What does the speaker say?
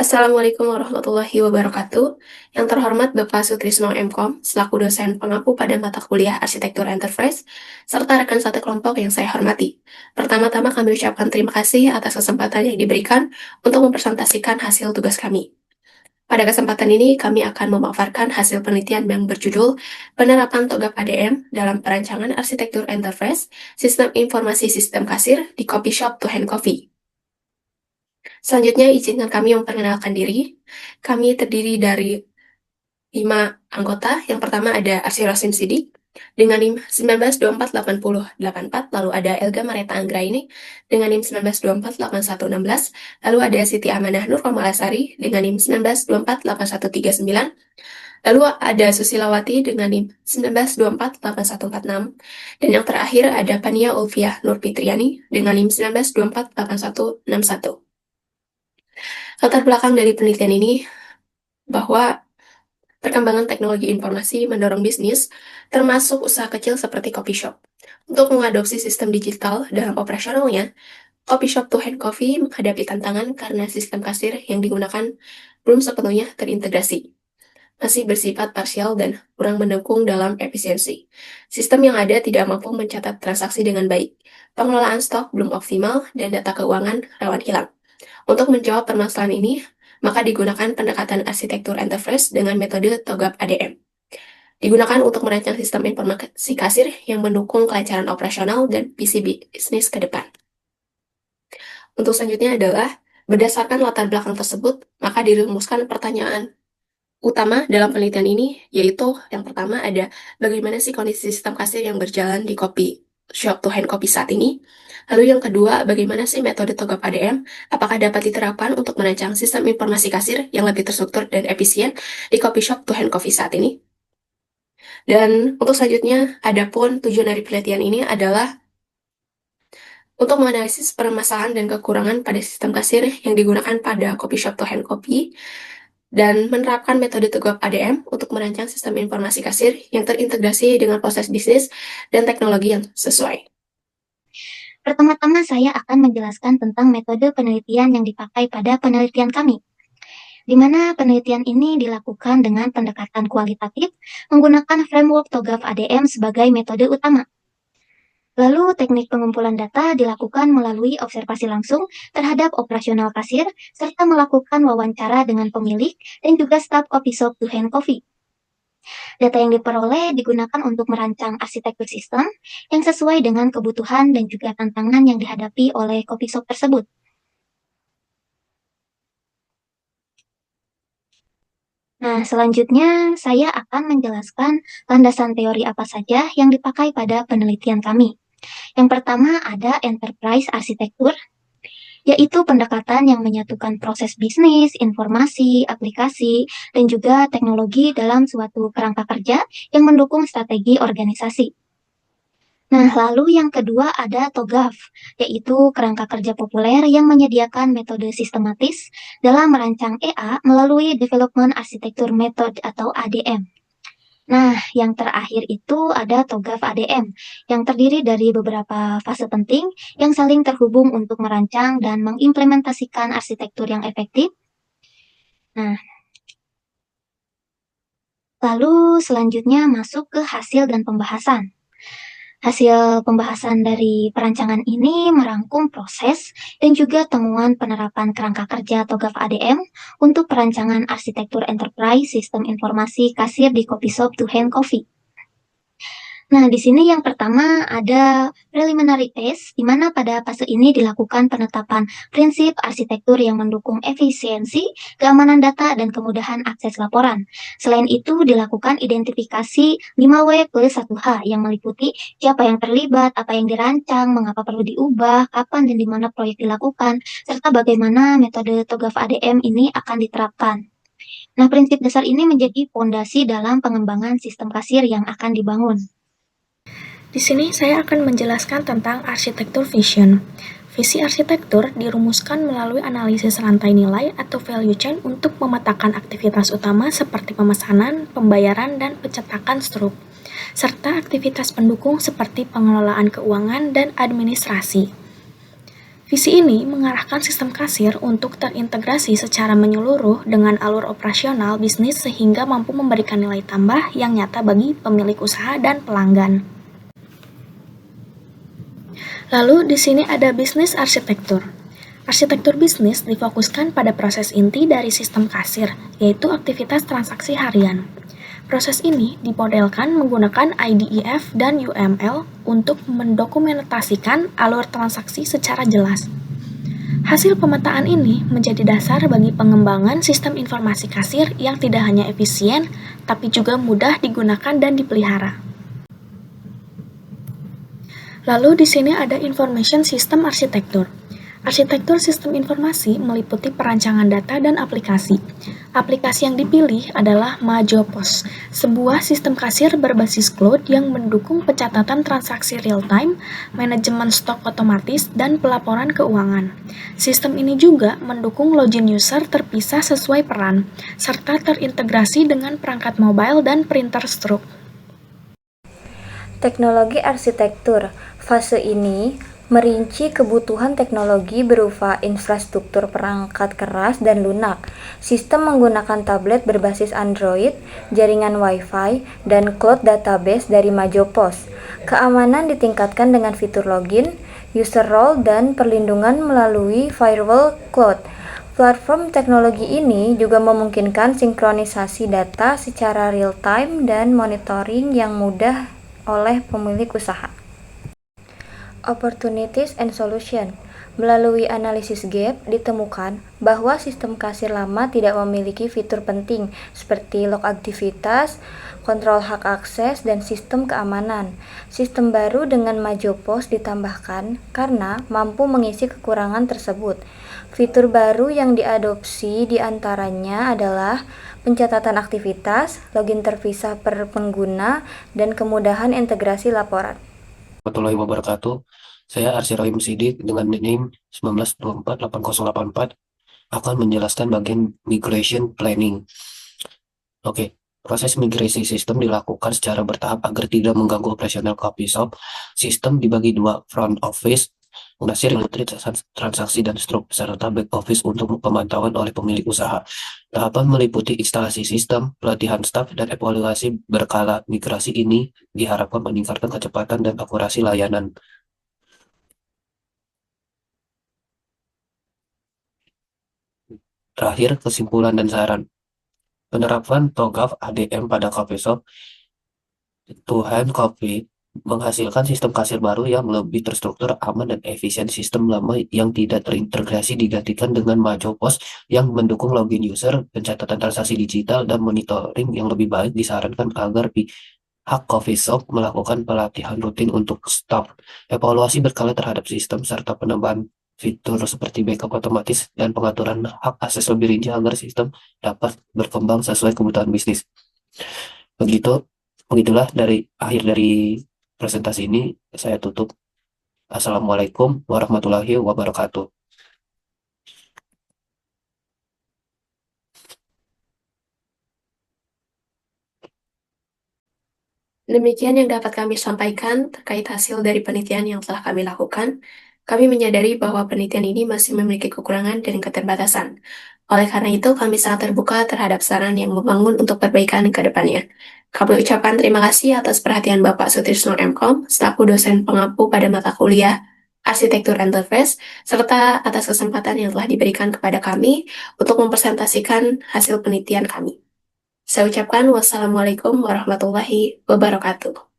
Assalamualaikum warahmatullahi wabarakatuh. Yang terhormat Bapak Sutrisno MKom, selaku dosen pengampu pada mata kuliah Arsitektur Enterprise, serta rekan satu kelompok yang saya hormati. Pertama-tama kami ucapkan terima kasih atas kesempatan yang diberikan untuk mempresentasikan hasil tugas kami. Pada kesempatan ini, kami akan memaparkan hasil penelitian yang berjudul Penerapan TOGAP ADM dalam Perancangan Arsitektur Enterprise, Sistem Informasi Sistem Kasir di Coffee Shop to Hand Coffee. Selanjutnya, izinkan kami memperkenalkan diri. Kami terdiri dari 5 anggota. Yang pertama ada Arsy Rosim Sidik dengan NIM 19248084, lalu ada Elga Mareta Anggraini dengan NIM 19248116, lalu ada Siti Amanah Nur Komalasari dengan NIM 19248139, lalu ada Susilawati dengan NIM 19248146, dan yang terakhir ada Pania Ulfiah Nur Fitriani dengan NIM 19248161. Latar belakang dari penelitian ini bahwa perkembangan teknologi informasi mendorong bisnis, termasuk usaha kecil seperti coffee shop. Untuk mengadopsi sistem digital dalam operasionalnya, coffee shop to hand coffee menghadapi tantangan karena sistem kasir yang digunakan belum sepenuhnya terintegrasi, masih bersifat parsial dan kurang mendukung dalam efisiensi. Sistem yang ada tidak mampu mencatat transaksi dengan baik, pengelolaan stok belum optimal, dan data keuangan rawan hilang. Untuk menjawab permasalahan ini, maka digunakan pendekatan arsitektur enterprise dengan metode TOGAP ADM. Digunakan untuk merancang sistem informasi kasir yang mendukung kelancaran operasional dan visi bisnis ke depan. Untuk selanjutnya adalah, berdasarkan latar belakang tersebut, maka dirumuskan pertanyaan utama dalam penelitian ini, yaitu yang pertama ada bagaimana sih kondisi sistem kasir yang berjalan di coffee shop to hand coffee saat ini. Lalu yang kedua, bagaimana sih metode TOGAP ADM? Apakah dapat diterapkan untuk merancang sistem informasi kasir yang lebih terstruktur dan efisien di coffee shop to hand coffee saat ini? Dan untuk selanjutnya, adapun tujuan dari penelitian ini adalah untuk menganalisis permasalahan dan kekurangan pada sistem kasir yang digunakan pada coffee shop to hand coffee, dan menerapkan metode TOGAP ADM untuk merancang sistem informasi kasir yang terintegrasi dengan proses bisnis dan teknologi yang sesuai. Pertama-tama saya akan menjelaskan tentang metode penelitian yang dipakai pada penelitian kami, di mana penelitian ini dilakukan dengan pendekatan kualitatif menggunakan framework TOGAF ADM sebagai metode utama. Lalu teknik pengumpulan data dilakukan melalui observasi langsung terhadap operasional kasir serta melakukan wawancara dengan pemilik dan juga staf coffee shop to hand coffee. Data yang diperoleh digunakan untuk merancang arsitektur sistem yang sesuai dengan kebutuhan dan juga tantangan yang dihadapi oleh coffee shop tersebut. Nah, selanjutnya saya akan menjelaskan landasan teori apa saja yang dipakai pada penelitian kami. Yang pertama ada enterprise arsitektur, yaitu pendekatan yang menyatukan proses bisnis, informasi, aplikasi, dan juga teknologi dalam suatu kerangka kerja yang mendukung strategi organisasi. Nah, lalu yang kedua ada TOGAF, yaitu kerangka kerja populer yang menyediakan metode sistematis dalam merancang EA melalui Development Architecture Method atau ADM. Nah, yang terakhir itu ada TOGAF ADM, yang terdiri dari beberapa fase penting yang saling terhubung untuk merancang dan mengimplementasikan arsitektur yang efektif. Nah, lalu selanjutnya masuk ke hasil dan pembahasan. Hasil pembahasan dari perancangan ini merangkum proses dan juga temuan penerapan kerangka kerja TOGAF ADM untuk perancangan arsitektur enterprise sistem informasi kasir di coffee shop to hand coffee. Nah, di sini yang pertama ada preliminary phase, di mana pada fase ini dilakukan penetapan prinsip arsitektur yang mendukung efisiensi, keamanan data, dan kemudahan akses laporan. Selain itu, dilakukan identifikasi 5W plus 1H yang meliputi siapa yang terlibat, apa yang dirancang, mengapa perlu diubah, kapan dan di mana proyek dilakukan, serta bagaimana metode TOGAF ADM ini akan diterapkan. Nah, prinsip dasar ini menjadi fondasi dalam pengembangan sistem kasir yang akan dibangun. Di sini saya akan menjelaskan tentang arsitektur vision. Visi arsitektur dirumuskan melalui analisis rantai nilai atau value chain untuk memetakan aktivitas utama seperti pemesanan, pembayaran, dan pencetakan struk, serta aktivitas pendukung seperti pengelolaan keuangan dan administrasi. Visi ini mengarahkan sistem kasir untuk terintegrasi secara menyeluruh dengan alur operasional bisnis sehingga mampu memberikan nilai tambah yang nyata bagi pemilik usaha dan pelanggan. Lalu di sini ada bisnis arsitektur. Arsitektur bisnis difokuskan pada proses inti dari sistem kasir, yaitu aktivitas transaksi harian. Proses ini dimodelkan menggunakan IDEF dan UML untuk mendokumentasikan alur transaksi secara jelas. Hasil pemetaan ini menjadi dasar bagi pengembangan sistem informasi kasir yang tidak hanya efisien, tapi juga mudah digunakan dan dipelihara. Lalu di sini ada Information System Architecture. Arsitektur sistem informasi meliputi perancangan data dan aplikasi. Aplikasi yang dipilih adalah Majopos, sebuah sistem kasir berbasis cloud yang mendukung pencatatan transaksi real-time, manajemen stok otomatis, dan pelaporan keuangan. Sistem ini juga mendukung login user terpisah sesuai peran, serta terintegrasi dengan perangkat mobile dan printer stroke. Teknologi arsitektur. Fase ini merinci kebutuhan teknologi berupa infrastruktur perangkat keras dan lunak, sistem menggunakan tablet berbasis Android, jaringan Wi-Fi, dan cloud database dari Majopos. Keamanan ditingkatkan dengan fitur login, user role, dan perlindungan melalui firewall cloud. Platform teknologi ini juga memungkinkan sinkronisasi data secara real-time dan monitoring yang mudah oleh pemilik usaha. Opportunities and Solution. Melalui analisis gap, ditemukan bahwa sistem kasir lama tidak memiliki fitur penting seperti log aktivitas, kontrol hak akses, dan sistem keamanan. Sistem baru dengan Majopos ditambahkan karena mampu mengisi kekurangan tersebut. Fitur baru yang diadopsi diantaranya adalah pencatatan aktivitas, login terpisah per pengguna, dan kemudahan integrasi laporan. Warahmatullahi wabarakatuh. Saya Arsy Rohim Sidik dengan NIM 19248084 akan menjelaskan bagian migration planning. Oke, proses migrasi sistem dilakukan secara bertahap agar tidak mengganggu operasional coffee shop. Sistem dibagi dua, front office, mengasir transaksi dan struk, serta back office untuk pemantauan oleh pemilik usaha. Tahapan meliputi instalasi sistem, pelatihan staf, dan evaluasi berkala. Migrasi ini diharapkan meningkatkan kecepatan dan akurasi layanan. Terakhir, kesimpulan dan saran. Penerapan TOGAF ADM pada coffee shop Tuhan Coffee menghasilkan sistem kasir baru yang lebih terstruktur, aman, dan efisien. Sistem lama yang tidak terintegrasi digantikan dengan Majopos yang mendukung login user, pencatatan transaksi digital, dan monitoring yang lebih baik. Disarankan agar pihak coffee shop melakukan pelatihan rutin untuk staf, evaluasi berkala terhadap sistem, serta penambahan fitur seperti backup otomatis dan pengaturan hak akses lebih rinci agar sistem dapat berkembang sesuai kebutuhan bisnis. Begitulah dari akhir dari presentasi ini saya tutup. Assalamualaikum warahmatullahi wabarakatuh. Demikian yang dapat kami sampaikan terkait hasil dari penelitian yang telah kami lakukan. Kami menyadari bahwa penelitian ini masih memiliki kekurangan dan keterbatasan. Oleh karena itu, kami sangat terbuka terhadap saran yang membangun untuk perbaikan ke depannya. Kami ucapkan terima kasih atas perhatian Bapak Sutrisno M.Com, selaku dosen pengampu pada mata kuliah Arsitektur Enterprise, serta atas kesempatan yang telah diberikan kepada kami untuk mempresentasikan hasil penelitian kami. Saya ucapkan wassalamualaikum warahmatullahi wabarakatuh.